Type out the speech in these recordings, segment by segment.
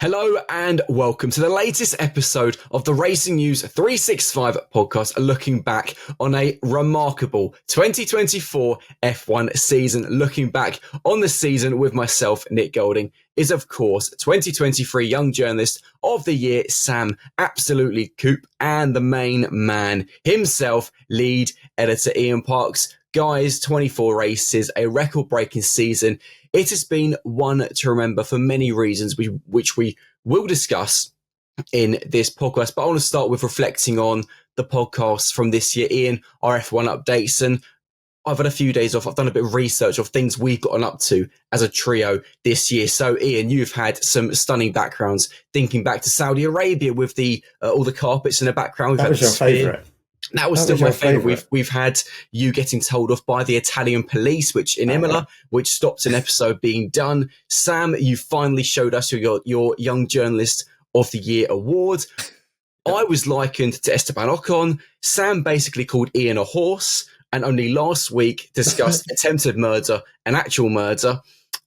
Hello and welcome to the latest episode of the Racing News 365 podcast, looking back on a remarkable 2024 F1 season. Looking back on the season with myself, Nick Golding, is of course 2023 Young Journalist of the Year, Sam Absolutely Coop, and the main man himself, lead editor Ian Parks. Guys, 24 races, a record-breaking season. It has been one to remember for many reasons, which we will discuss in this podcast. But I want to start with reflecting on the podcast from this year. Ian, our F1 updates, and I've had a few days off. I've done a bit of research of things we've gotten up to as a trio this year. So, Ian, you've had some stunning backgrounds. Thinking back to Saudi Arabia with the all the carpets in the background. That was your favourite. That was still my favourite. We've had you getting told off by the Italian police, which in Imola, which stopped an episode being done. Sam, you finally showed us your Young Journalist of the Year award. I was likened to Esteban Ocon. Sam basically called Ian a horse, and only last week discussed attempted murder and actual murder.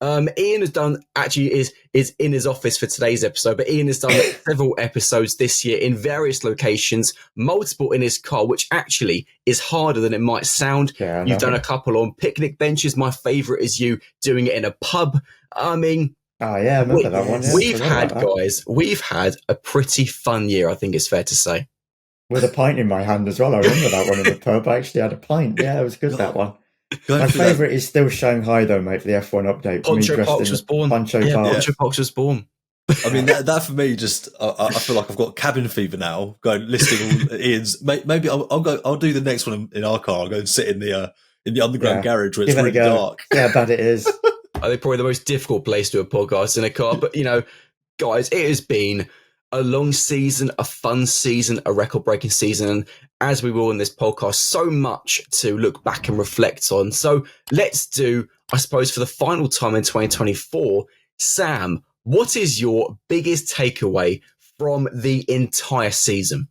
Ian has done, actually is in his office for today's episode, but Ian has done several episodes this year in various locations, multiple in his car, which actually is harder than it might sound. Yeah, you've done a couple on picnic benches. My favourite is you doing it in a pub. I mean, oh yeah, I remember that one. Yeah, we've had a pretty fun year, I think it's fair to say. With a pint in my hand as well. I remember that one in the pub. I actually had a pint. Yeah, it was good, that one. My favourite is still Shanghai, though, mate, for the F1 update. Poncho Parks was born. Poncho Parks was born. I mean, that for me, just I feel like I've got cabin fever now. Going listing all Ian's. Maybe I'll do the next one in our car. I'll go and sit in the underground garage where it's really dark. Yeah, bad it is. I think probably the most difficult place to do a podcast in a car. But guys, it has been a long season, a fun season, a record-breaking season, and as we will in this podcast, so much to look back and reflect on. So let's do, I suppose, for the final time in 2024, Sam, what is your biggest takeaway from the entire season?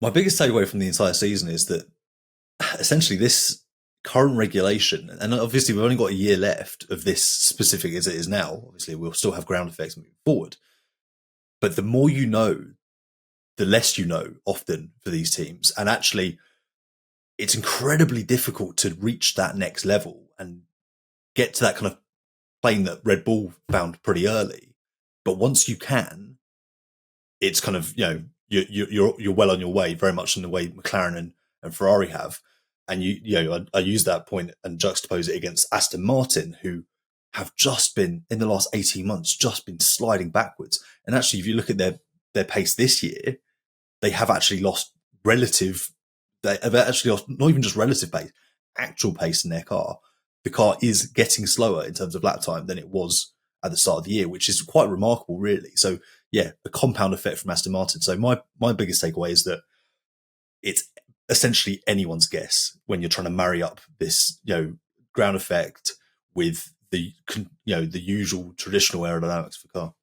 My biggest takeaway from the entire season is that essentially this current regulation, and obviously we've only got a year left of this specific as it is now, obviously we'll still have ground effects moving forward, but the more you know, the less you know often for these teams. And actually, it's incredibly difficult to reach that next level and get to that kind of plane that Red Bull found pretty early. But once you can, it's kind of, you're well on your way, very much in the way McLaren and Ferrari have. And I use that point and juxtapose it against Aston Martin, who have just been, in the last 18 months, just been sliding backwards. And actually, if you look at their pace this year, they have actually lost not even just relative pace, actual pace in their car. The car is getting slower in terms of lap time than it was at the start of the year, which is quite remarkable, really. So, yeah, a compound effect from Aston Martin. So my biggest takeaway is that it's essentially anyone's guess when you're trying to marry up this, ground effect with the usual traditional aerodynamics for car.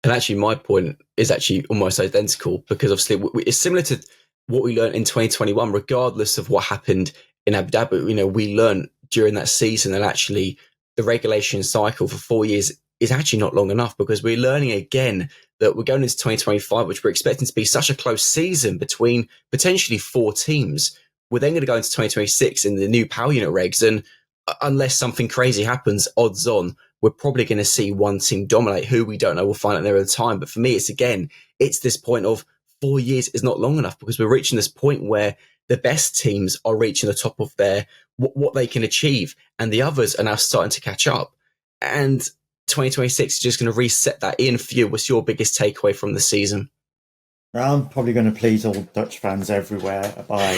And actually, my point is actually almost identical, because obviously it's similar to what we learned in 2021, regardless of what happened in Abu Dhabi. We learned during that season that actually the regulation cycle for 4 years is actually not long enough, because we're learning again that we're going into 2025, which we're expecting to be such a close season between potentially 4 teams. We're then going to go into 2026 in the new power unit regs. And unless something crazy happens, odds on, we're probably going to see one team dominate. Who, we don't know. We'll find out nearer the time. But for me, it's this point of 4 years is not long enough, because we're reaching this point where the best teams are reaching the top of their what they can achieve, and the others are now starting to catch up. And 2026 is just going to reset that. Ian, for you, what's your biggest takeaway from the season? I'm probably going to please all Dutch fans everywhere by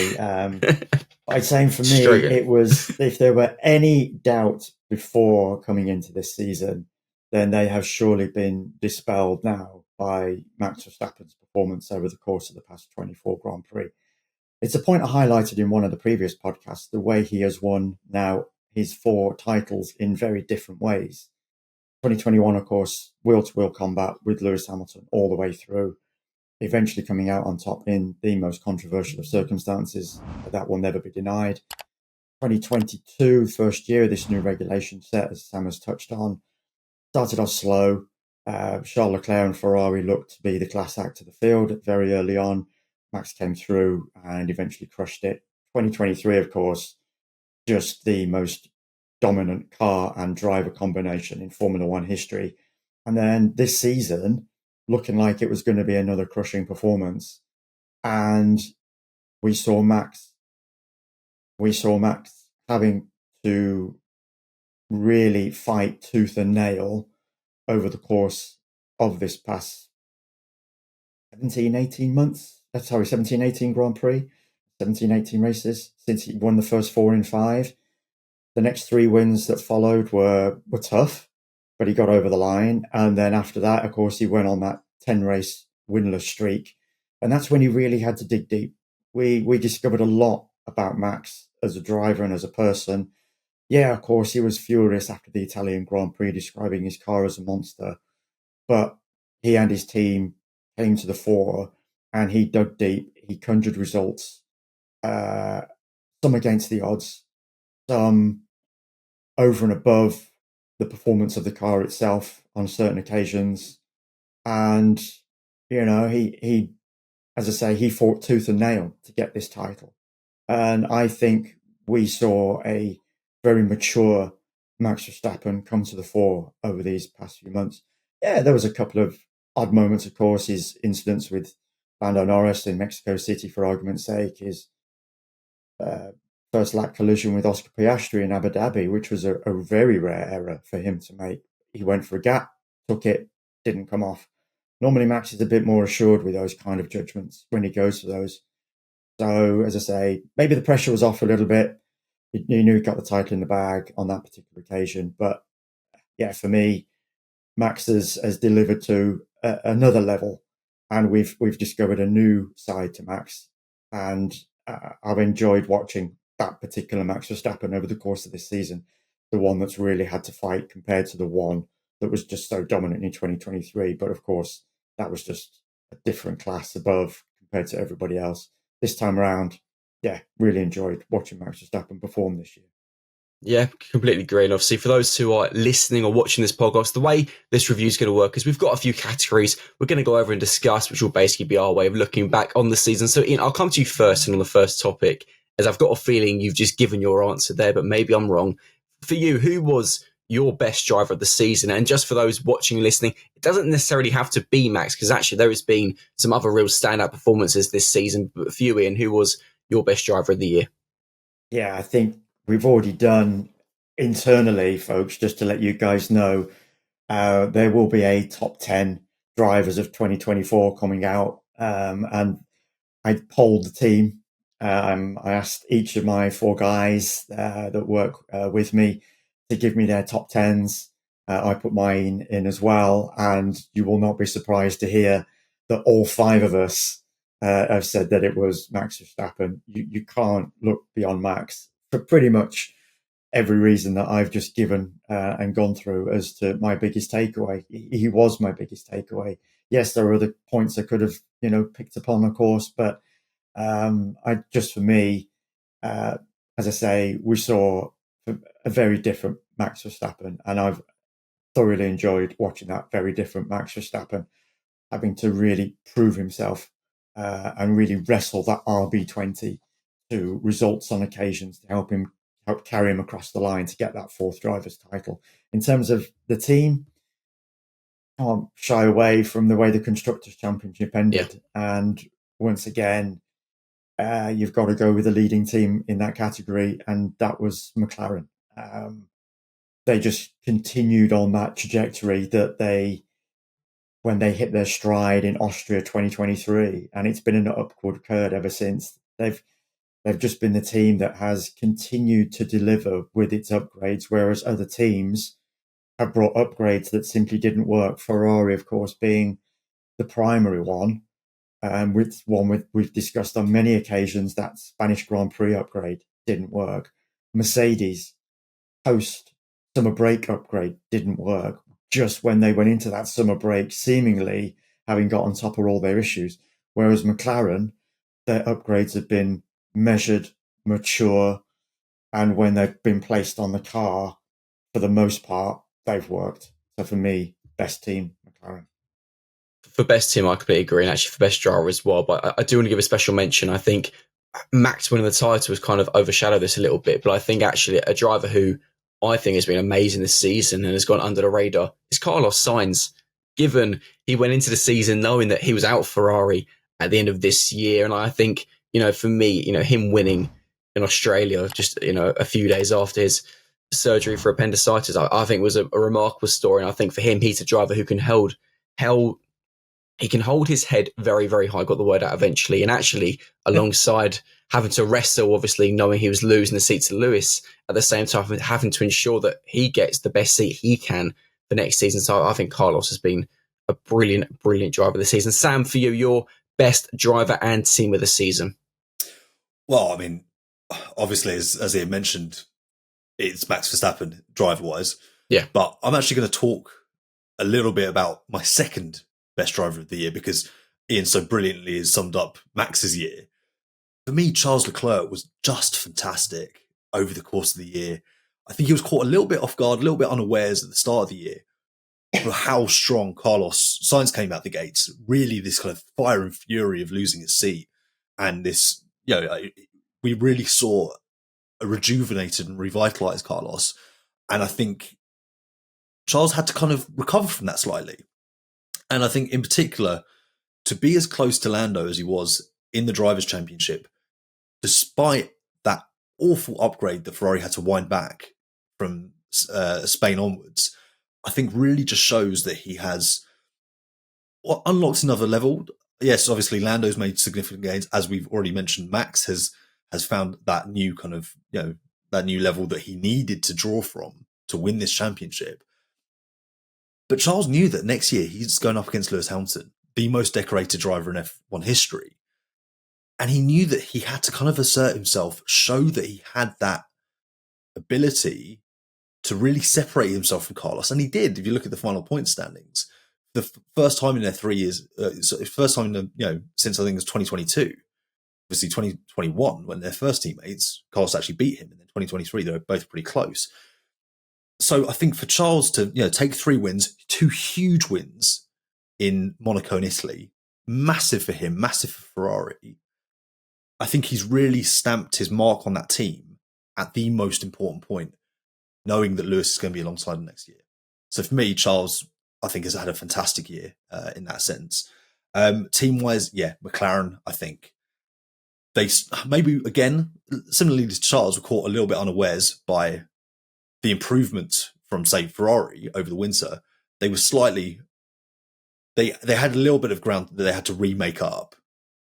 saying, for me, it was, if there were any doubt before coming into this season, then they have surely been dispelled now by Max Verstappen's performance over the course of the past 24 Grand Prix. It's a point I highlighted in one of the previous podcasts, the way he has won now his 4 titles in very different ways. 2021, of course, wheel-to-wheel combat with Lewis Hamilton all the way through, eventually coming out on top in the most controversial of circumstances. That will never be denied. 2022, first year of this new regulation set, as Sam has touched on, started off slow, Charles Leclerc and Ferrari looked to be the class act of the field very early on. Max came through and eventually crushed it. 2023, of course, just the most dominant car and driver combination in Formula One history. And then this season, looking like it was going to be another crushing performance. And we saw Max having to really fight tooth and nail over the course of this past 17, 18 Grand Prix, 17, 18 races since he won the first 4 in 5. The next 3 wins that followed were tough, but he got over the line. And then after that, of course, he went on that 10-race winless streak. And that's when he really had to dig deep. We discovered a lot about Max as a driver and as a person. Yeah, of course, he was furious after the Italian Grand Prix, describing his car as a monster. But he and his team came to the fore, and he dug deep. He conjured results, some against the odds, some over and above the performance of the car itself on certain occasions. And, he, as I say, he fought tooth and nail to get this title. And I think we saw a very mature Max Verstappen come to the fore over these past few months. Yeah, there was a couple of odd moments, of course. His incidents with Lando Norris in Mexico City, for argument's sake, his first lap collision with Oscar Piastri in Abu Dhabi, which was a very rare error for him to make. He went for a gap, took it, didn't come off. Normally, Max is a bit more assured with those kind of judgments when he goes for those. So, as I say, maybe the pressure was off a little bit. He knew he got the title in the bag on that particular occasion. But yeah, for me, Max has delivered to another level, and we've discovered a new side to Max. And I've enjoyed watching that particular Max Verstappen over the course of this season, the one that's really had to fight compared to the one that was just so dominant in 2023. But of course, that was just a different class above compared to everybody else. This time around, yeah, really enjoyed watching Max Verstappen perform this year. Yeah, completely agree. And obviously, for those who are listening or watching this podcast, the way this review is going to work is we've got a few categories we're going to go over and discuss, which will basically be our way of looking back on the season. So, Ian, I'll come to you first and on the first topic, as I've got a feeling you've just given your answer there, but maybe I'm wrong. For you, who was your best driver of the season? And just for those watching and listening, it doesn't necessarily have to be Max, because actually there has been some other real standout performances this season. But for you, Ian, who was your best driver of the year? Yeah, I think we've already done internally, folks, just to let you guys know, there will be a top 10 drivers of 2024 coming out. And I polled the team. I asked each of my 4 guys that work with me to give me their top 10s. I put mine in as well. And you will not be surprised to hear that all 5 of us have said that it was Max Verstappen. You can't look beyond Max for pretty much every reason that I've just given and gone through as to my biggest takeaway. He was my biggest takeaway. Yes, there are other points I could have, picked upon, of course, but for me, as I say, we saw a very different Max Verstappen, and I've thoroughly enjoyed watching that very different Max Verstappen having to really prove himself and really wrestle that RB20 to results on occasions to help carry him across the line to get that 4th driver's title. In terms of the team, I can't shy away from the way the Constructors' Championship ended. Yeah. And once again, you've got to go with the leading team in that category, and that was McLaren. They just continued on that trajectory that when they hit their stride in Austria 2023, and it's been an upward curve ever since. They've just been the team that has continued to deliver with its upgrades, whereas other teams have brought upgrades that simply didn't work. Ferrari, of course, being the primary one, we've discussed on many occasions. That Spanish Grand Prix upgrade didn't work. Mercedes post summer break upgrade didn't work. Just when they went into that summer break, seemingly having got on top of all their issues, whereas McLaren, their upgrades have been measured, mature, and when they've been placed on the car, for the most part, they've worked. So for me, best team, McLaren. McLaren. For best team, I completely agree, and actually for best driver as well. But I do want to give a special mention. I think Max winning the title has kind of overshadowed this a little bit, but I think actually a driver who I think has been amazing this season and has gone under the radar is Carlos Sainz, given he went into the season knowing that he was out Ferrari at the end of this year. And I think, for me, him winning in Australia just, a few days after his surgery for appendicitis, I think was a remarkable story. And I think for him, he's a driver who can hold his head very, very high, got the word out eventually. And actually, alongside having to wrestle, obviously, knowing he was losing the seat to Lewis, at the same time, having to ensure that he gets the best seat he can for next season. So I think Carlos has been a brilliant, brilliant driver this season. Sam, for you, your best driver and team of the season? Well, I mean, obviously, as Ian mentioned, it's Max Verstappen, driver-wise. Yeah. But I'm actually going to talk a little bit about my second best driver of the year, because Ian so brilliantly has summed up Max's year. For me, Charles Leclerc was just fantastic over the course of the year. I think he was caught a little bit off guard, a little bit unawares at the start of the year, but how strong Carlos Sainz came out the gates. Really, this kind of fire and fury of losing his seat, and this, we really saw a rejuvenated and revitalized Carlos. And I think Charles had to kind of recover from that slightly. And I think in particular, to be as close to Lando as he was in the Drivers' Championship, despite that awful upgrade that Ferrari had to wind back from Spain onwards, I think really just shows that he has unlocked another level. Yes, obviously Lando's made significant gains, as we've already mentioned. Max has found that new kind of, that new level that he needed to draw from to win this championship. But Charles knew that next year he's going up against Lewis Hamilton, the most decorated driver in F1 history. And he knew that he had to kind of assert himself, show that he had that ability to really separate himself from Carlos. And he did. If you look at the final point standings, the first time in their 3 years, first time in since I think it was 2022, obviously 2021, when they're first teammates, Carlos actually beat him. And then 2023, they were both pretty close. So I think for Charles to take 3 wins, 2 huge wins in Monaco and Italy, massive for him, massive for Ferrari. I think he's really stamped his mark on that team at the most important point, knowing that Lewis is going to be alongside him next year. So for me, Charles, I think, has had a fantastic year in that sense. Team-wise, McLaren, I think they maybe, again, similarly to Charles, were caught a little bit unawares by the improvement from, say, Ferrari over the winter. They were slightly, they had a little bit of ground that they had to remake up.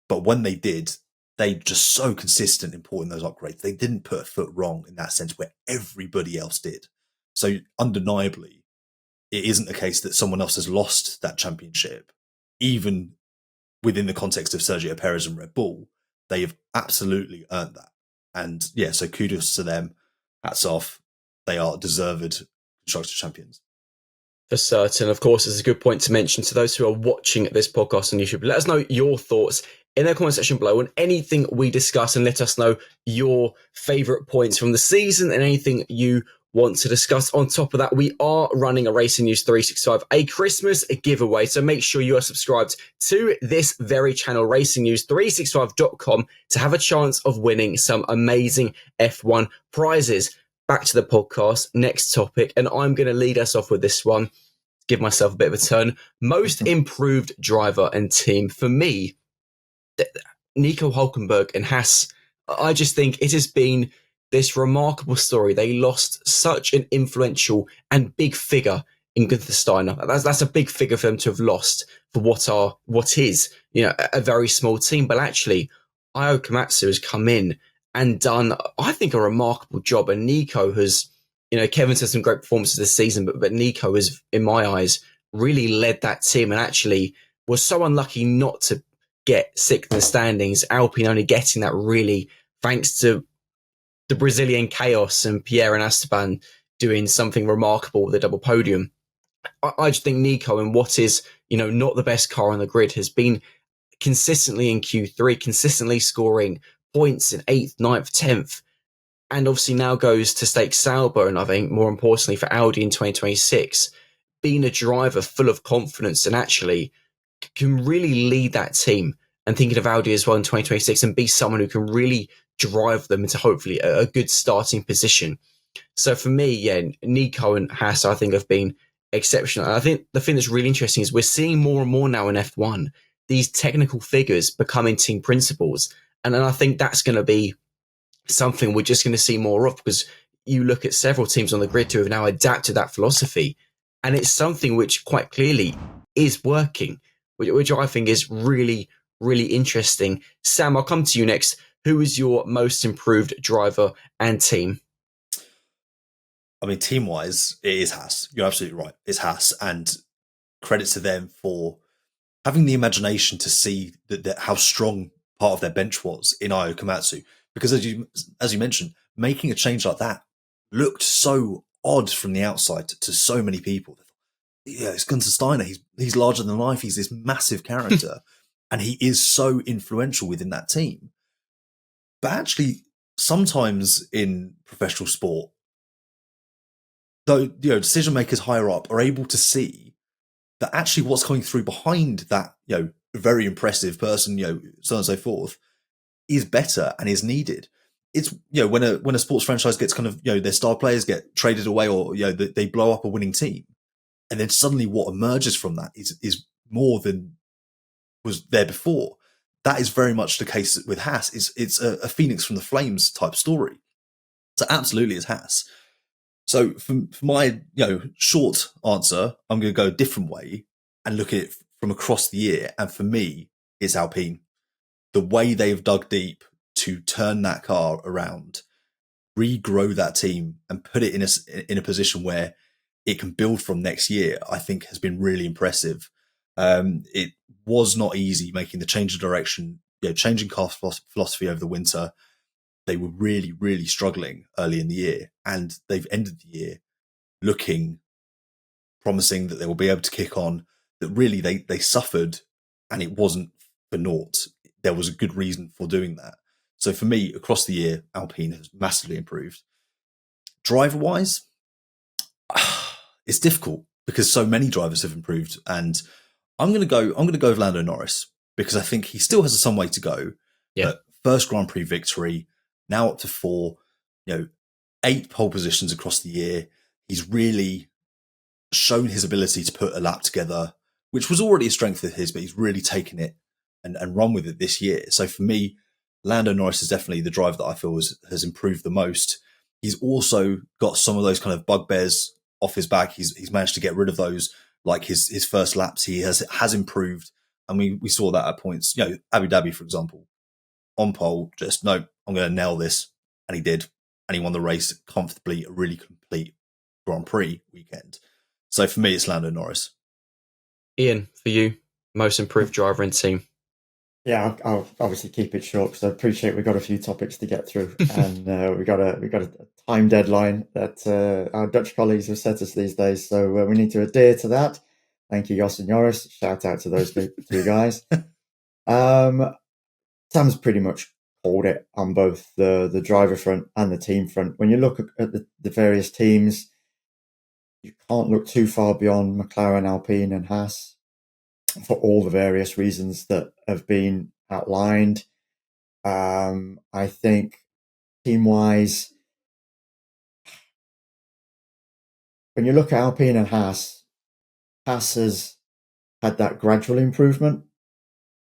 But when they did, they were just so consistent in putting those upgrades. They didn't put a foot wrong in that sense where everybody else did. So undeniably, it isn't a case that someone else has lost that championship, even within the context of Sergio Perez and Red Bull. They have absolutely earned that. And so kudos to them. Hats off. They are deserved Constructors' Champions. For certain. Of course, it's a good point to mention to those who are watching this podcast on YouTube. Let us know your thoughts in the comment section below on anything we discuss, and let us know your favourite points from the season and anything you want to discuss. On top of that, we are running a Racing News 365, a Christmas giveaway. So make sure you are subscribed to this very channel, racingnews365.com, to have a chance of winning some amazing F1 prizes. Back to the podcast, next topic, and I'm going to lead us off with this one. Give myself a bit of a turn. Most improved driver and team. For me, Nico Hülkenberg and Haas, I just think it has been this remarkable story. They lost such an influential and big figure in Gunther Steiner. That's a big figure for them to have lost for what is a very small team. But actually, Io Komatsu has come in and done, I think, a remarkable job. And Nico has, Kevin's had some great performances this season, but Nico has, in my eyes, really led that team and actually was so unlucky not to get sixth in the standings. Alpine only getting that really thanks to the Brazilian chaos and Pierre and Esteban doing something remarkable with a double podium. I just think Nico, in what is, not the best car on the grid, has been consistently in Q3, consistently scoring points in 8th, 9th, 10th, and obviously now goes to stake Sauber, and I think more importantly for Audi in 2026, being a driver full of confidence and actually can really lead that team, and thinking of Audi as well in 2026, and be someone who can really drive them into hopefully a good starting position. So for me, yeah, Nico and Haas, I think, have been exceptional. And I think the thing that's really interesting is we're seeing more and more now in F1, these technical figures becoming team principals. And then I think that's going to be something we're just going to see more of, because you look at several teams on the grid who have now adapted that philosophy. And it's something which quite clearly is working, which I think is really, really interesting. Sam, I'll come to you next. Who is your most improved driver and team? I mean, team-wise, it is Haas. You're absolutely right. It's Haas, and credit to them for having the imagination to see that how strong part of their bench was in Io Komatsu. Because as you mentioned, making a change like that looked so odd from the outside to so many people. Yeah, it's Gunther Steiner. He's larger than life. He's this massive character, and he is so influential within that team. But actually, sometimes in professional sport, though, decision makers higher up are able to see that actually what's coming through behind that, very impressive person, so on and so forth, is better and is needed. It's, when a sports franchise gets kind of, their star players get traded away, or, they blow up a winning team. And then suddenly what emerges from that is more than was there before. That is very much the case with Haas. It's a Phoenix from the Flames type story. So absolutely it's Haas. So for my, short answer, I'm going to go a different way and look at it from across the year. And for me, it's Alpine. The way they've dug deep to turn that car around, regrow that team, and put it in a position where it can build from next year, I think has been really impressive. It was not easy making the change of direction, changing car philosophy over the winter. They were really, really struggling early in the year, and they've ended the year looking promising that they will be able to kick on. That really they suffered, and it wasn't for naught. There was a good reason for doing that. So for me, across the year, Alpine has massively improved. Driver-wise, it's difficult because so many drivers have improved, and I'm going to go with Lando Norris, because I think he still has some way to go. Yeah. But first Grand Prix victory, now up to 4, 8 pole positions across the year. He's really shown his ability to put a lap together, which was already a strength of his, but he's really taken it and run with it this year. So for me, Lando Norris is definitely the driver that I feel has improved the most. He's also got some of those kind of bugbears off his back. He's managed to get rid of those, like his first laps. He has improved. And we saw that at points, Abu Dhabi, for example, on pole, just, no, I'm going to nail this. And he did. And he won the race comfortably, a really complete Grand Prix weekend. So for me, it's Lando Norris. Ian, for you, most improved driver and team. Yeah, I'll obviously keep it short because I appreciate we've got a few topics to get through, and we got a time deadline that our Dutch colleagues have set us these days. So we need to adhere to that. Thank you, Jos and Joris. Shout out to those two guys. Sam's pretty much called it on both the driver front and the team front. When you look at the various teams, you can't look too far beyond McLaren, Alpine, and Haas, for all the various reasons that have been outlined. I think team-wise, when you look at Alpine and Haas has had that gradual improvement,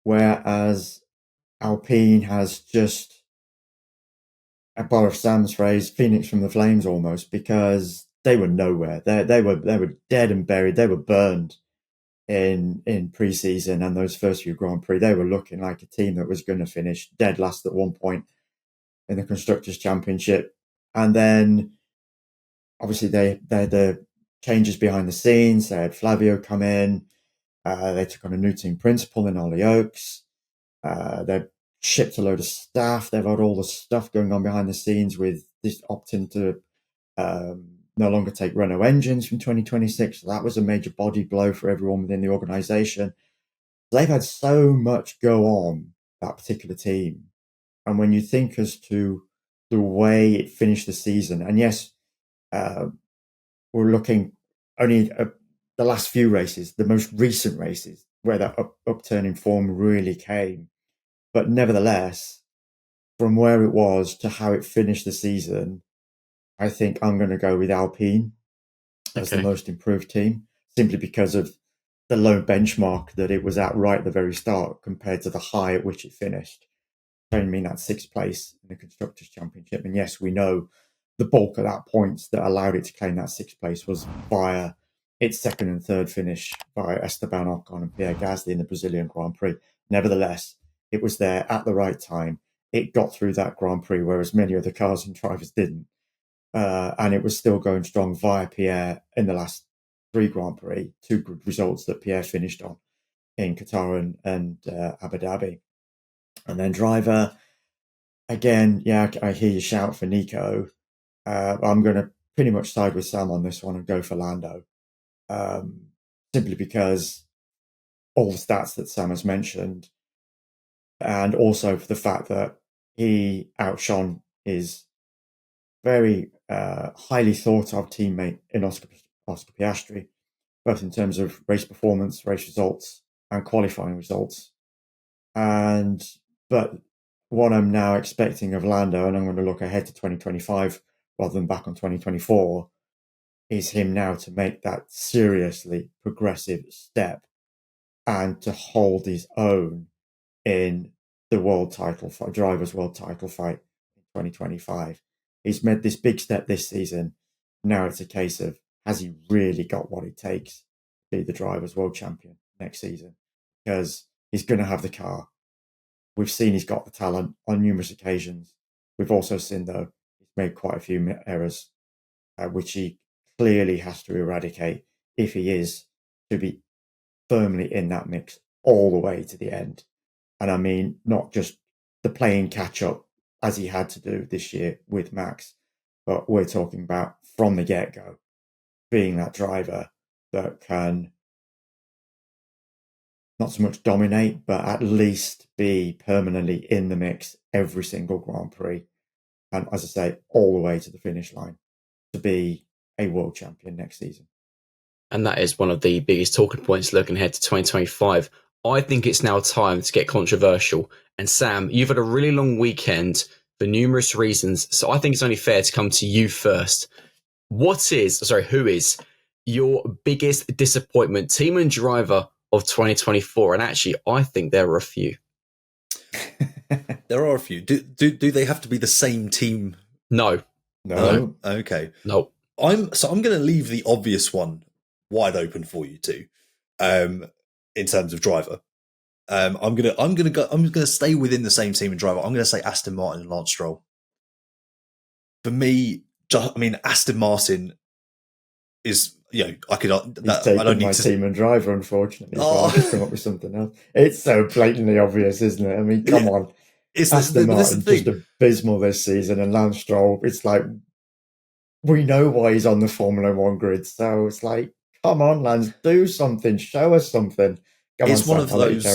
whereas Alpine has just, a borrow Sam's phrase, Phoenix from the flames almost, because they were nowhere. They were dead and buried. They were burned in pre-season, and those first few Grand Prix, they were looking like a team that was going to finish dead last at one point in the Constructors' Championship. And then obviously they had the changes behind the scenes. They had Flavio come in. They took on a new team principal in Ollie Oakes. They shipped a load of staff. They've had all the stuff going on behind the scenes with this opting to no longer take Renault engines from 2026. So that was a major body blow for everyone within the organisation. They've had so much go on, that particular team. And when you think as to the way it finished the season, and yes, we're looking only the last few races, the most recent races, where that upturn in form really came. But nevertheless, from where it was to how it finished the season, I think I'm going to go with Alpine as the most improved team, simply because of the low benchmark that it was at right at the very start compared to the high at which it finished. I mean, that 6th place in the Constructors' Championship. And yes, we know the bulk of that points that allowed it to claim that 6th place was via its 2nd and 3rd finish by Esteban Ocon and Pierre Gasly in the Brazilian Grand Prix. Nevertheless, it was there at the right time. It got through that Grand Prix, whereas many other cars and drivers didn't. And it was still going strong via Pierre in the last 3 Grand Prix, 2 good results that Pierre finished on in Qatar and Abu Dhabi. And then driver, again, yeah, I hear you shout for Nico. I'm going to pretty much side with Sam on this one and go for Lando. Simply because all the stats that Sam has mentioned, and also for the fact that he outshone his very highly thought of teammate in Oscar Piastri, both in terms of race performance, race results, and qualifying results. But what I'm now expecting of Lando, and I'm going to look ahead to 2025 rather than back on 2024, is him now to make that seriously progressive step and to hold his own in the world title fight, drivers' world title fight in 2025. He's made this big step this season. Now it's a case of, has he really got what it takes to be the drivers' world champion next season? Because he's going to have the car. We've seen he's got the talent on numerous occasions. We've also seen, though, he's made quite a few errors, which he clearly has to eradicate if he is to be firmly in that mix all the way to the end. And I mean, not just the playing catch up as he had to do this year with Max, but we're talking about from the get-go being that driver that can not so much dominate, but at least be permanently in the mix every single Grand Prix. And as I say, all the way to the finish line to be a world champion next season. And that is one of the biggest talking points looking ahead to 2025. I think it's now time to get controversial. And Sam, you've had a really long weekend for numerous reasons. So I think it's only fair to come to you first. Who is your biggest disappointment, team and driver of 2024? And actually, I think there are a few. There are a few. Do they have to be the same team? No. Okay. No. I'm going to leave the obvious one wide open for you two. In terms of driver, I'm gonna stay within the same team and driver. I'm gonna say Aston Martin and Lance Stroll. For me, Aston Martin is, I don't need to team and driver, unfortunately. So I'll just come up with something else. It's so blatantly obvious, isn't it? I mean, come on. Aston Martin just abysmal this season, and Lance Stroll, it's like, we know why he's on the Formula One grid, so it's like, come on, Lance, do something, show us something. It's one of those.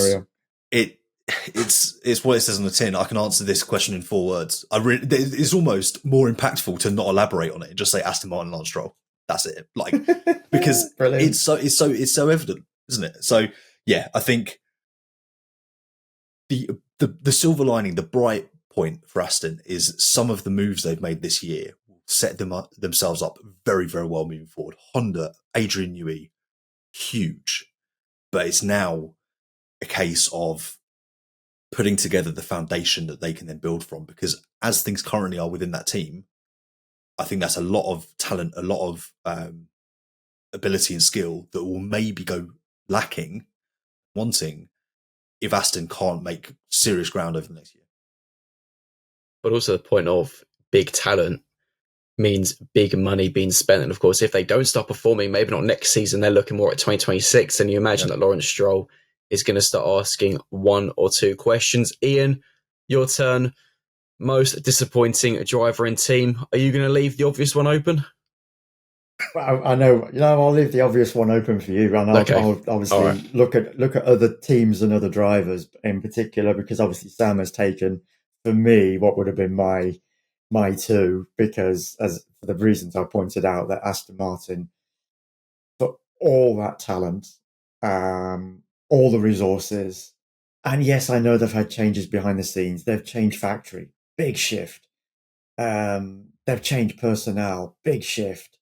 It's what it says on the tin. I can answer this question in 4 words. It's almost more impactful to not elaborate on it. Just say Aston Martin, Lance Stroll. That's it. Because it's so evident, isn't it? So yeah, I think the silver lining, the bright point for Aston is some of the moves they've made this year will set themselves up very, very well moving forward. Honda, Adrian Newey, huge. But it's now a case of putting together the foundation that they can then build from. Because as things currently are within that team, I think that's a lot of talent, a lot of ability and skill that will maybe go lacking, wanting, if Aston can't make serious ground over the next year. But also the point of big talent means big money being spent. And of course, if they don't start performing, maybe not next season, they're looking more at 2026. And you imagine that Lawrence Stroll is going to start asking 1 or 2 questions. Ian, your turn. Most disappointing driver and team. Are you going to leave the obvious one open? Well, I know. I'll leave the obvious one open for you. And I'll obviously look at other teams and other drivers in particular, because obviously Sam has taken, for me, what would have been my 2, because as for the reasons I pointed out, that Aston Martin, for all that talent, all the resources. And yes, I know they've had changes behind the scenes. They've changed factory, big shift. They've changed personnel, big shift.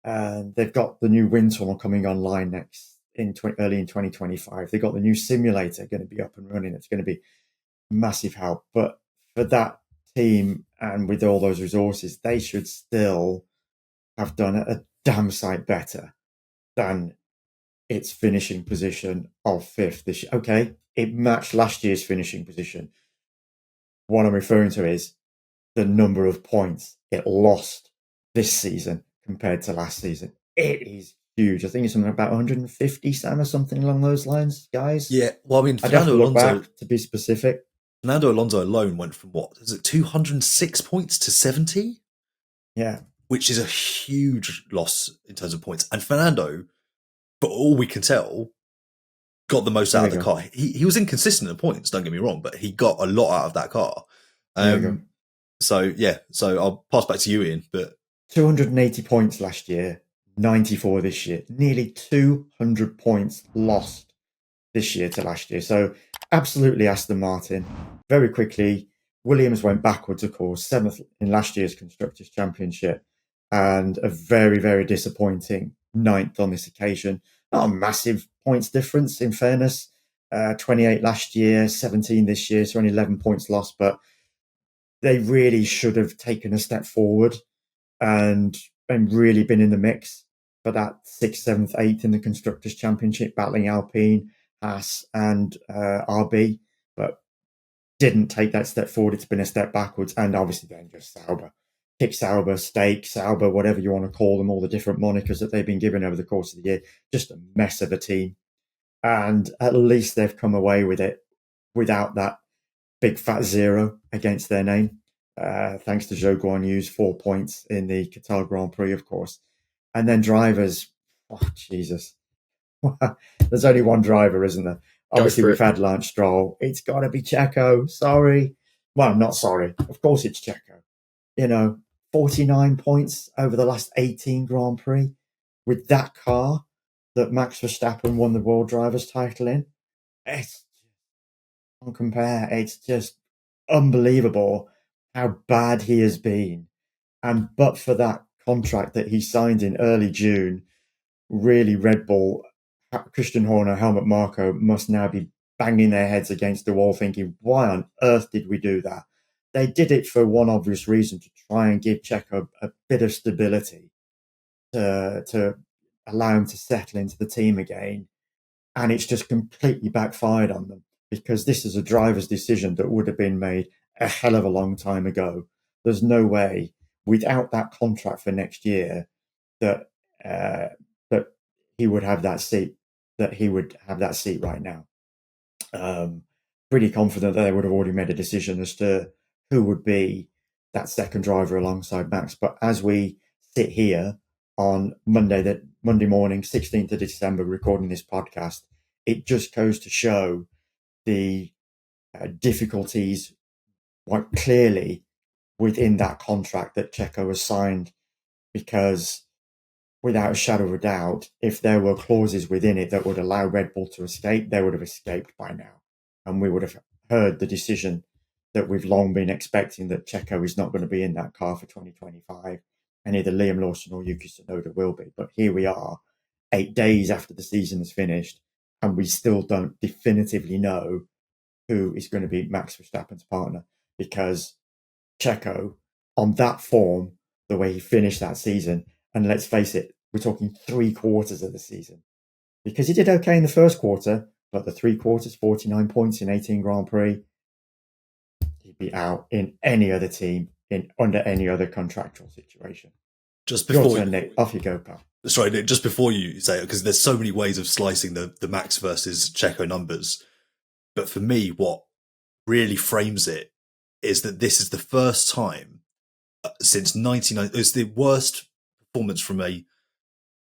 And they've got the new wind tunnel coming online early in 2025. They've got the new simulator going to be up and running. It's going to be massive help. But for that team and with all those resources, they should still have done a damn sight better than its finishing position of 5th this year. Okay, it matched last year's finishing position. What I'm referring to is the number of points it lost this season compared to last season. It is huge. I think it's something about 150, Sam, or something along those lines, guys. Yeah, well, I mean, I'd have to look back to be specific. Fernando Alonso alone went from what? Is it 206 points to 70? Yeah. Which is a huge loss in terms of points. And Fernando, for all we can tell, got the most out of the car. He was inconsistent at points, don't get me wrong, but he got a lot out of that car. So I'll pass back to you, Ian. But 280 points last year, 94 this year. Nearly 200 points lost this year to last year. So absolutely Aston Martin. Very quickly, Williams went backwards, of course, 7th in last year's Constructors' Championship, and a very, very disappointing 9th on this occasion. Not a massive points difference, in fairness. 28 last year, 17 this year, so only 11 points lost, but they really should have taken a step forward and really been in the mix for that 6th, 7th, 8th in the Constructors' Championship, battling Alpine, Haas and RB, but didn't take that step forward. It's been a step backwards, and obviously then just Sauber. Kick Sauber, Stake, Sauber, whatever you want to call them, all the different monikers that they've been given over the course of the year. Just a mess of a team. And at least they've come away with it without that big fat 0 against their name. Thanks to Zhou Guanyu's 4 points in the Qatar Grand Prix, of course. And then drivers, oh, Jesus. There's only one driver, isn't there? Obviously, we've had Lance Stroll. It's got to be Checo. Sorry. Well, not sorry. Of course it's Checo. 49 points over the last 18 Grand Prix with that car that Max Verstappen won the World Drivers' title in. It's can't compare. It's just unbelievable how bad he has been. And but for that contract that he signed in early June, really Red Bull, Christian Horner, Helmut Marko must now be banging their heads against the wall thinking, why on earth did we do that? They did it for one obvious reason, to try and give Checo a bit of stability, to allow him to settle into the team again. And it's just completely backfired on them, because this is a driver's decision that would have been made a hell of a long time ago. There's no way, without that contract for next year, that he would have that seat, right now. Pretty confident that they would have already made a decision as to who would be that second driver alongside Max. But as we sit here on Monday morning, 16th of December, recording this podcast, it just goes to show the difficulties quite clearly within that contract that Checo has signed, because without a shadow of a doubt, if there were clauses within it that would allow Red Bull to escape, they would have escaped by now. And we would have heard the decision that we've long been expecting, that Checo is not going to be in that car for 2025, and either Liam Lawson or Yuki Tsunoda will be. But here we are, 8 days after the season is finished, and we still don't definitively know who is going to be Max Verstappen's partner, because Checo, on that form, the way he finished that season, and let's face it, we're talking 3 quarters of the season, because he did okay in the first quarter, but the 3 quarters, 49 points in 18 Grand Prix, he'd be out in any other team, under any other contractual situation. Just before your turn, Nick. Off you go, pal. Sorry, Nick, just before you say it, because there's so many ways of slicing the Max versus Checo numbers. But for me, what really frames it is that this is the first time since 1990. It's the worst performance from a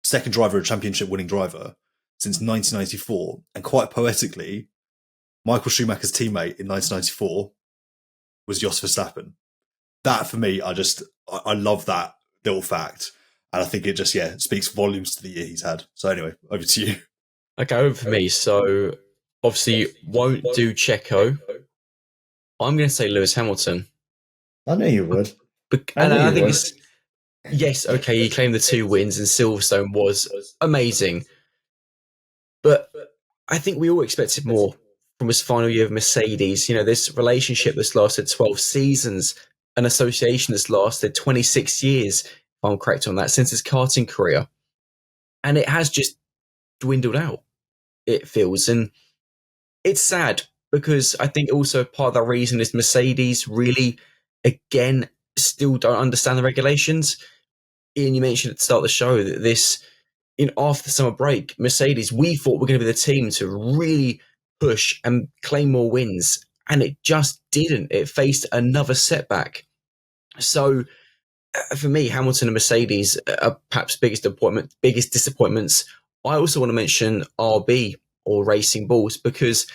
second driver, a championship winning driver, since 1994. And quite poetically, Michael Schumacher's teammate in 1994 was Jos Verstappen. That for me, I love that little fact. And I think it just, speaks volumes to the year he's had. So anyway, over to you. Okay, over for me. So obviously won't do Checo. I'm going to say Lewis Hamilton. I knew you would. And I think it's, yes, okay, he claimed the 2 wins and Silverstone was amazing. But I think we all expected more from his final year of Mercedes. This relationship that's lasted 12 seasons, an association that's lasted 26 years, if I'm correct on that, since his karting career. And it has just dwindled out, it feels. And it's sad because I think also part of that reason is Mercedes really, again, still don't understand the regulations. Ian, you mentioned at the start of the show that this, after the summer break, Mercedes, we thought we're going to be the team to really push and claim more wins. And it just didn't. It faced another setback. So for me, Hamilton and Mercedes are perhaps biggest disappointments. I also want to mention RB or Racing Bulls because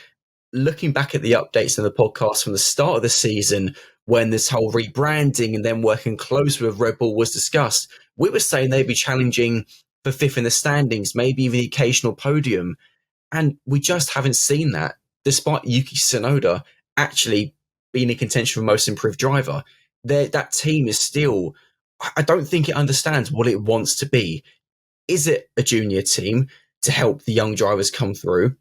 looking back at the updates in the podcast from the start of the season, when this whole rebranding and then working closer with Red Bull was discussed, we were saying they'd be challenging for 5th in the standings, maybe even the occasional podium. And we just haven't seen that, despite Yuki Tsunoda actually being in contention for most improved driver. That team is still, I don't think it understands what it wants to be. Is it a junior team to help the young drivers come through?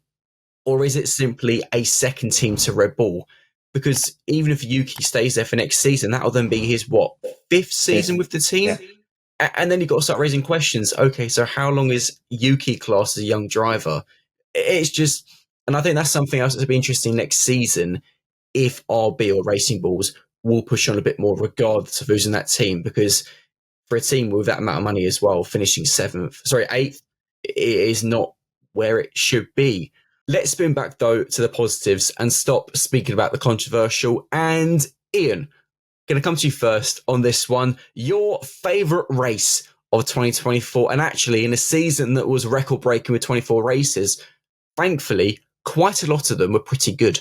Or is it simply a second team to Red Bull? Because even if Yuki stays there for next season, that'll then be his, 5th season with the team? Yeah. And then you've got to start raising questions. Okay, so how long is Yuki classed as a young driver? It's just, and I think that's something else that'll be interesting next season if RB or Racing Bulls will push on a bit more regardless of who's in that team. Because for a team with that amount of money as well, finishing 8th, it is not where it should be. Let's spin back, though, to the positives and stop speaking about the controversial. And Ian, going to come to you first on this one. Your favourite race of 2024, and actually in a season that was record-breaking with 24 races, thankfully, quite a lot of them were pretty good.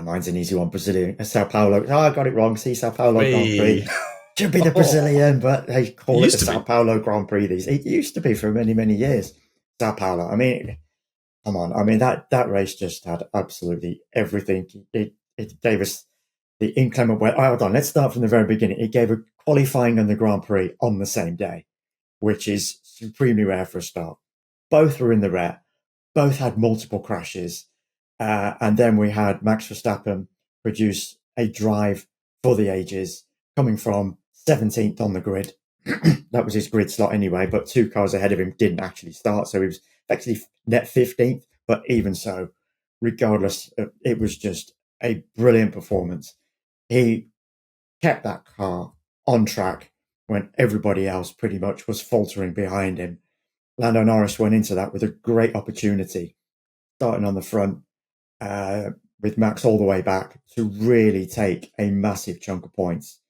Mine's an easy one, Brazilian. Sao Paulo. Oh, I got it wrong. See, Sao Paulo Grand Prix. Should be the Brazilian, but they call it the Sao Paulo Grand Prix. It used to be for many, many years. Sao Paulo. I mean, come on. I mean, that race just had absolutely everything. It gave us the inclement weather. Hold on, let's start from the very beginning. It gave a qualifying and the Grand Prix on the same day, which is supremely rare for a start. Both were in the red. Both had multiple crashes. And then we had Max Verstappen produce a drive for the ages, coming from 17th on the grid. That was his grid slot anyway, but 2 cars ahead of him didn't actually start. So he was actually net 15th. But even so, regardless, it was just a brilliant performance. He kept that car on track when everybody else pretty much was faltering behind him. Lando Norris went into that with a great opportunity, starting on the front, with Max all the way back to really take a massive chunk of points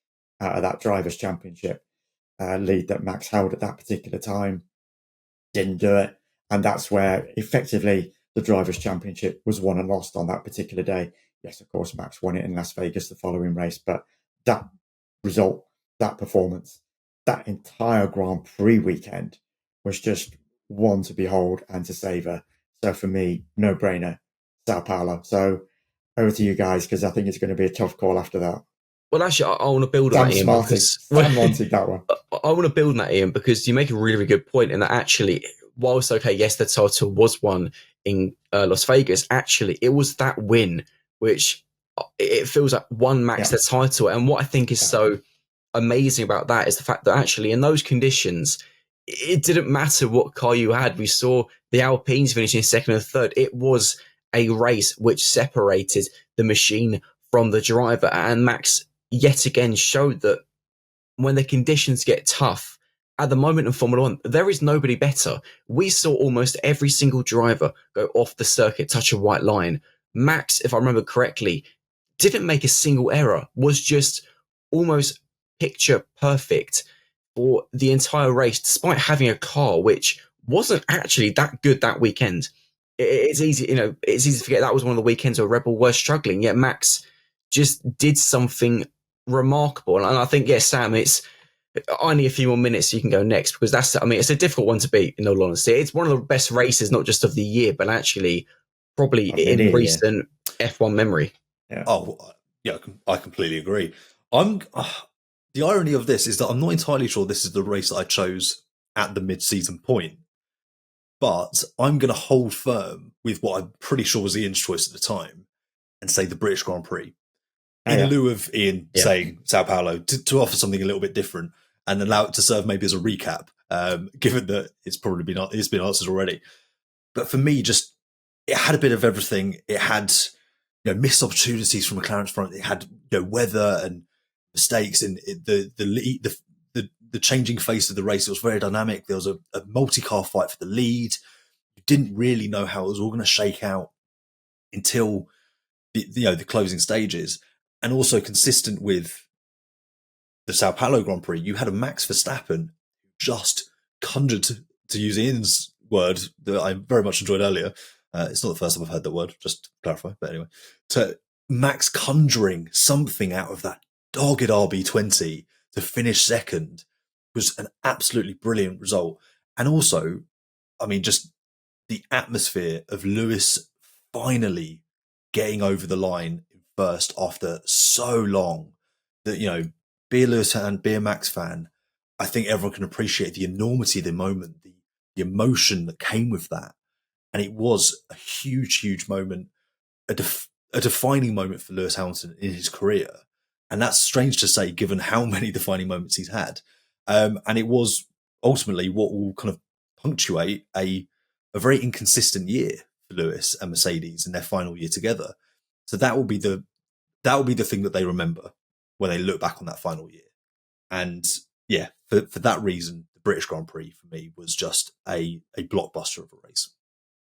out of that Drivers' Championship lead that Max held at that particular time. Didn't do it. And that's where effectively the Drivers' Championship was won and lost on that particular day. Yes, of course, Max won it in Las Vegas the following race, but that result, that performance, that entire Grand Prix weekend was just one to behold and to savour. So for me, no brainer, Sao Paulo. So over to you guys, because I think it's going to be a tough call after that. Well, actually, I want to build on that, Ian. Sam wanted that one. I want to build on that, Ian, because you make a really, really good point in that actually, whilst, okay, yes, the title was won in Las Vegas, actually, it was that win, which it feels like won Max the title. And what I think is so amazing about that is the fact that actually in those conditions, it didn't matter what car you had. We saw the Alpines finishing second and third. It was a race which separated the machine from the driver. And Max yet again showed that when the conditions get tough, at the moment in Formula One, there is nobody better. We saw almost every single driver go off the circuit, touch a white line. Max, if I remember correctly, didn't make a single error, was just almost picture perfect for the entire race, despite having a car which wasn't actually that good that weekend. It's easy, it's easy to forget that was one of the weekends where Red Bull were struggling, yet Max just did something remarkable. And I think, yes, Sam, it's I need a few more minutes so you can go next, because it's a difficult one to beat, in all honesty. It's one of the best races, not just of the year, but actually probably in recent F1 memory. Yeah. Oh, yeah, I completely agree. The irony of this is that I'm not entirely sure this is the race that I chose at the mid-season point, but I'm going to hold firm with what I'm pretty sure was Ian's choice at the time and say the British Grand Prix. In lieu of Ian saying Sao Paulo, to offer something a little bit different and allow it to serve maybe as a recap, given that it's been answered already. But for me, just it had a bit of everything. It had missed opportunities from McLaren's front. It had weather and mistakes in the changing face of the race. It was very dynamic. There was a multi-car fight for the lead. You didn't really know how it was all going to shake out until the closing stages. And also consistent with the Sao Paulo Grand Prix, you had a Max Verstappen just conjured, to use Ian's word that I very much enjoyed earlier. It's not the first time I've heard that word, just to clarify. But anyway, to Max conjuring something out of that dogged RB20 to finish second was an absolutely brilliant result. And also, I mean, just the atmosphere of Lewis finally getting over the line first after so long that, be a Lewis fan, be a Max fan, I think everyone can appreciate the enormity of the moment, the emotion that came with that. And it was a huge, huge moment, a defining moment for Lewis Hamilton in his career. And that's strange to say, given how many defining moments he's had. And it was ultimately what will kind of punctuate a very inconsistent year for Lewis and Mercedes in their final year together. So that will be the thing that they remember when they look back on that final year. And yeah, for that reason, the British Grand Prix for me was just a blockbuster of a race.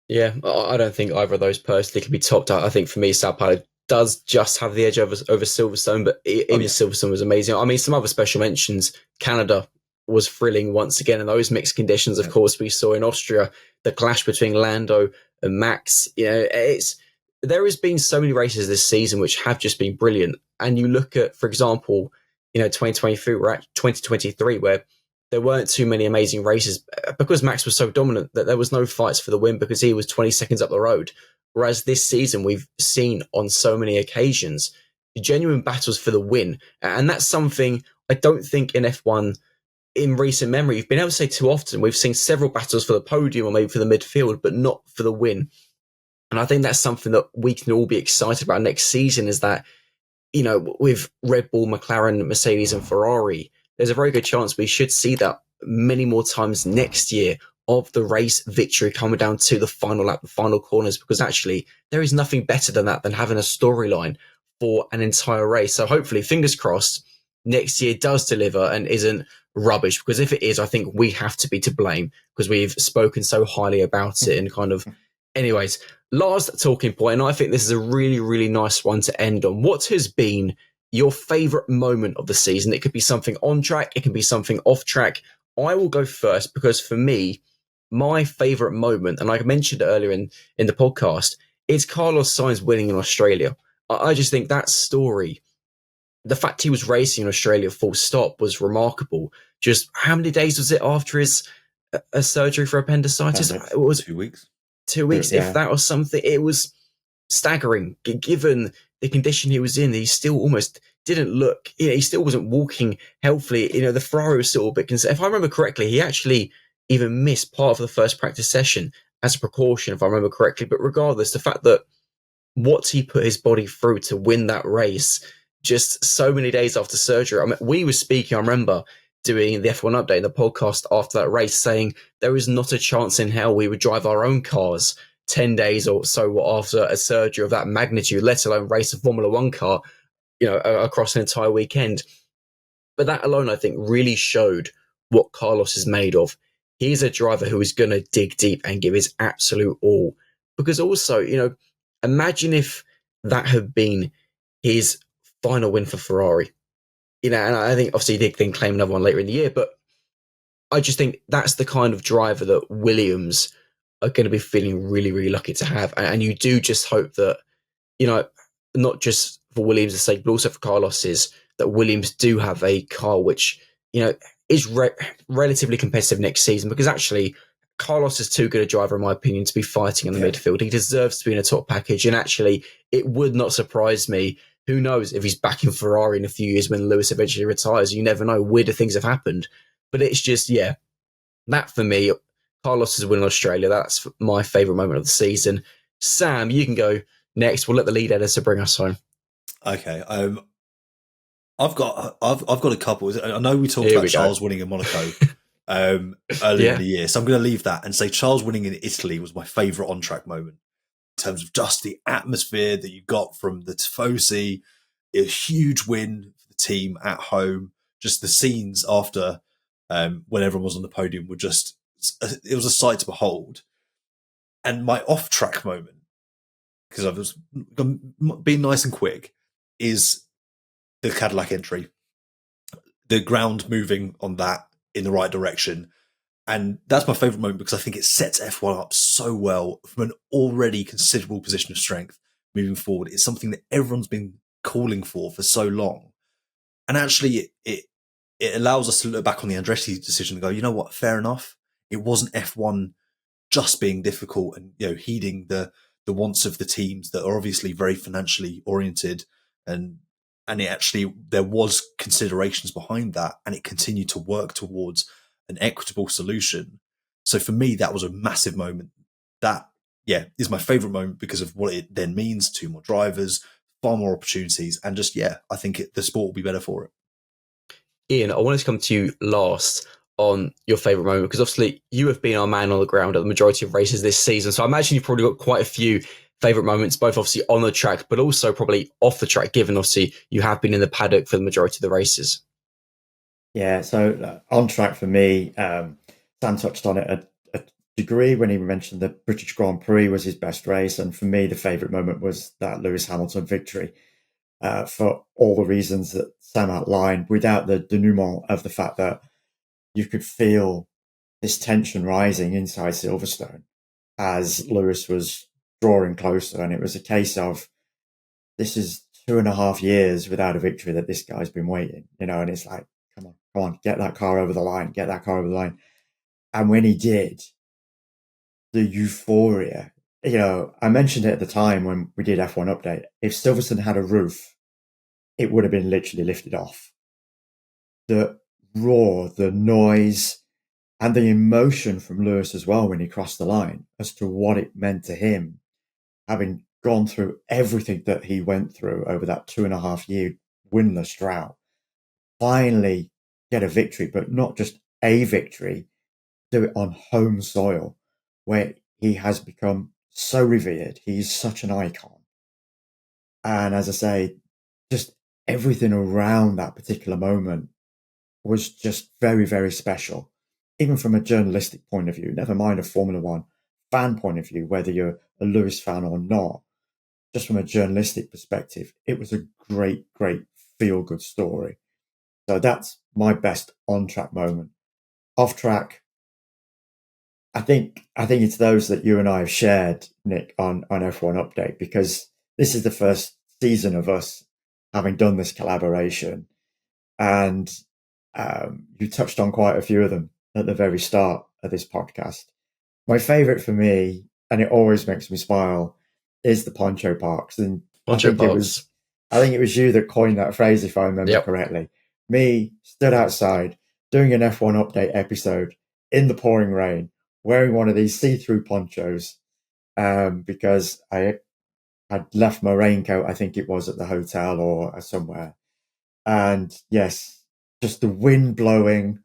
Yeah, I don't think either of those personally can be topped out. I think for me, Sao Paulo does just have the edge over Silverstone, but even Silverstone was amazing. I mean, some other special mentions. Canada was thrilling once again in those mixed conditions. Of course, we saw in Austria the clash between Lando and Max. There has been so many races this season which have just been brilliant. And you look at, for example, 2023, we're at 2023, where there weren't too many amazing races because Max was so dominant that there was no fights for the win because he was 20 seconds up the road. Whereas this season, we've seen on so many occasions genuine battles for the win. And that's something I don't think in F1 in recent memory you've been able to say too often. We've seen several battles for the podium or maybe for the midfield, but not for the win. And I think that's something that we can all be excited about next season, is that, with Red Bull, McLaren, Mercedes and Ferrari, there's a very good chance we should see that many more times next year of the race victory coming down to the final lap, the final corners, because actually there is nothing better than that, than having a storyline for an entire race. So hopefully, fingers crossed, next year does deliver and isn't rubbish, because if it is, I think we have to be to blame because we've spoken so highly about it and kind of... Anyways, last talking point, and I think this is a really, really nice one to end on. What has been your favourite moment of the season? It could be something on track, it can be something off track. I will go first because for me, my favourite moment, and I mentioned it earlier in the podcast, is Carlos Sainz winning in Australia. I just think that story, the fact he was racing in Australia full stop, was remarkable. Just how many days was it after his surgery for appendicitis? It was 2 weeks. 2 weeks, if that or something. It was staggering, given the condition he was in. He still almost didn't look, he still wasn't walking healthily. The Ferrari was still a bit concerned. If I remember correctly, he actually even missed part of the first practice session as a precaution, if I remember correctly. But regardless, the fact that what he put his body through to win that race, just so many days after surgery. I mean, we were speaking, I remember doing the F1 update in the podcast after that race, saying there is not a chance in hell we would drive our own cars 10 days or so after a surgery of that magnitude, let alone race a Formula One car, across an entire weekend. But that alone, I think, really showed what Carlos is made of. He's a driver who is going to dig deep and give his absolute all. Because also, imagine if that had been his final win for Ferrari. And I think obviously he did then claim another one later in the year, but I just think that's the kind of driver that Williams are going to be feeling really, really lucky to have. And you do just hope that, not just for Williams' sake, but also for Carlos's, that Williams do have a car which is relatively competitive next season, because actually Carlos is too good a driver, in my opinion, to be fighting in the midfield. He deserves to be in a top package, and actually it would not surprise me. Who knows if he's back in Ferrari in a few years when Lewis eventually retires? You never know. Weirder things have happened. But it's just, that for me, Carlos' win in Australia, that's my favourite moment of the season. Sam, you can go next. We'll let the lead editor bring us home. Okay. I've got a couple. I know we talked about Charles winning in Monaco earlier in the year, so I'm going to leave that and say Charles winning in Italy was my favourite on-track moment in terms of just the atmosphere that you got from the Tifosi, a huge win for the team at home, just the scenes after when everyone was on the podium were just, it was a sight to behold. And my off-track moment, because I was being nice and quick, is the Cadillac entry, the ground moving on that in the right direction. And that's my favourite moment because I think it sets F1 up so well from an already considerable position of strength moving forward. It's something that everyone's been calling for so long. And actually it allows us to look back on the Andretti decision and go, you know what, fair enough. It wasn't F1 just being difficult and, heeding the wants of the teams that are obviously very financially oriented, and it actually, there was considerations behind that, and it continued to work towards an equitable solution. So for me, that was a massive moment. That, is my favourite moment because of what it then means. 2 more drivers, far more opportunities, and just, I think the sport will be better for it. Ian, I wanted to come to you last on your favourite moment, because obviously you have been our man on the ground at the majority of races this season. So I imagine you've probably got quite a few favourite moments, both obviously on the track, but also probably off the track, given obviously you have been in the paddock for the majority of the races. Yeah, so on track for me, Sam touched on it a degree when he mentioned that British Grand Prix was his best race. And for me, the favourite moment was that Lewis Hamilton victory, for all the reasons that Sam outlined, without the denouement of the fact that you could feel this tension rising inside Silverstone as Lewis was drawing closer. And it was a case of, this is 2.5 years without a victory that this guy's been waiting, and it's like, come on, get that car over the line, And when he did, the euphoria, I mentioned it at the time when we did F1 Update. If Silverstone had a roof, it would have been literally lifted off. The roar, the noise, and the emotion from Lewis as well when he crossed the line as to what it meant to him, having gone through everything that he went through over that 2.5 year winless drought, finally get a victory, but not just a victory, do it on home soil where he has become so revered. He's such an icon. And as I say, just everything around that particular moment was just very, very special. Even from a journalistic point of view, never mind a Formula One fan point of view, whether you're a Lewis fan or not, just from a journalistic perspective, it was a great, great feel-good story. So that's my best on-track moment. Off-track, I think it's those that you and I have shared, Nick, on F1 Update, because this is the first season of us having done this collaboration. And you touched on quite a few of them at the very start of this podcast. My favourite for me, and it always makes me smile, is the poncho parks. And I think it was you that coined that phrase, if I remember correctly. Me stood outside doing an F1 Update episode in the pouring rain, wearing one of these see-through ponchos, because I had left my raincoat, I think it was at the hotel or somewhere. And yes, just the wind blowing,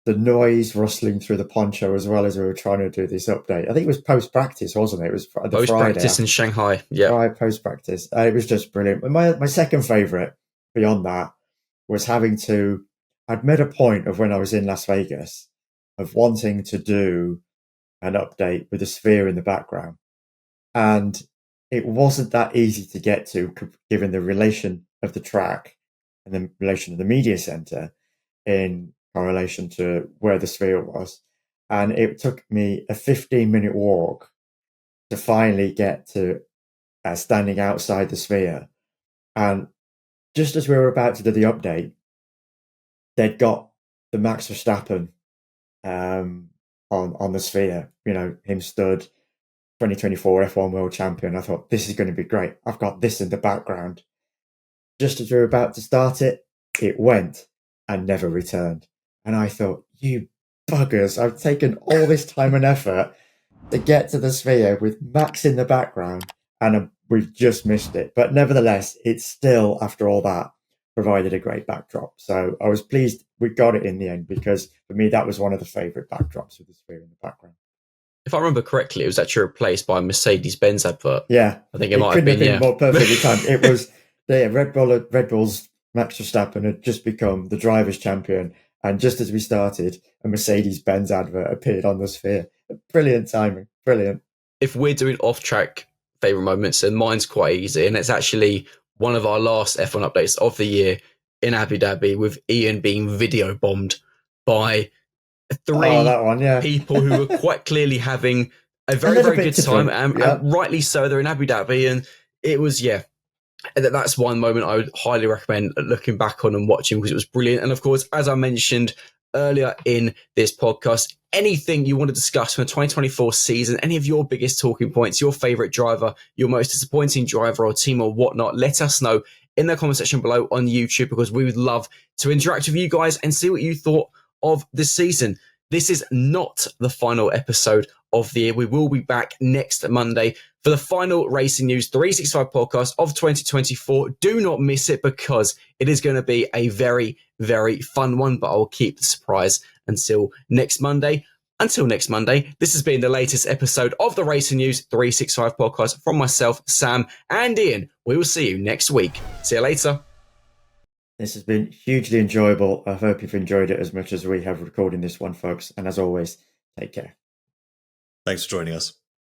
the noise rustling through the poncho as well as we were trying to do this update. I think it was post-practice, wasn't it? It was the post-practice in Shanghai. Yeah. Right, post-practice. It was just brilliant. My second favourite beyond that was I'd made a point of when I was in Las Vegas of wanting to do an update with a sphere in the background. And it wasn't that easy to get to, given the relation of the track and the relation of the media centre in correlation to where the sphere was. And it took me a 15-minute walk to finally get to standing outside the sphere. And just as we were about to do the update, they'd got the Max Verstappen on the sphere, him stood 2024 F1 world champion. I thought, this is going to be great. I've got this in the background. Just as we were about to start it, it went and never returned. And I thought, you buggers, I've taken all this time and effort to get to the sphere with Max in the background, and we've just missed it. But nevertheless, it's still, after all that, provided a great backdrop. So I was pleased we got it in the end, because for me, that was one of the favourite backdrops with the sphere in the background. If I remember correctly, it was actually replaced by a Mercedes-Benz advert. Yeah. I think it might have been more perfectly timed. It was Red Bull's Max Verstappen had just become the drivers' champion. And just as we started, a Mercedes-Benz advert appeared on the sphere. Brilliant timing. Brilliant. If we're doing off-track favourite moments, and mine's quite easy, and it's actually one of our last F1 updates of the year in Abu Dhabi, with Ian being video bombed by three people who were quite clearly having a very, very good time, and rightly so. They're in Abu Dhabi, and it was, that's one moment I would highly recommend looking back on and watching, because it was brilliant. And of course, as I mentioned earlier in this podcast, anything you want to discuss from the 2024 season, any of your biggest talking points, your favourite driver, your most disappointing driver or team or whatnot, let us know in the comment section below on YouTube, because we would love to interact with you guys and see what you thought of the season. This is not the final episode of the year. We will be back next Monday for the final Racing News 365 podcast of 2024. Do not miss it, because it is going to be a very, very fun one, but I'll keep the surprise until next Monday. Until next Monday, this has been the latest episode of the Racing News 365 podcast from myself, Sam, and Ian. We will see you next week. See you later. This has been hugely enjoyable. I hope you've enjoyed it as much as we have recording this one, folks. And as always, take care. Thanks for joining us.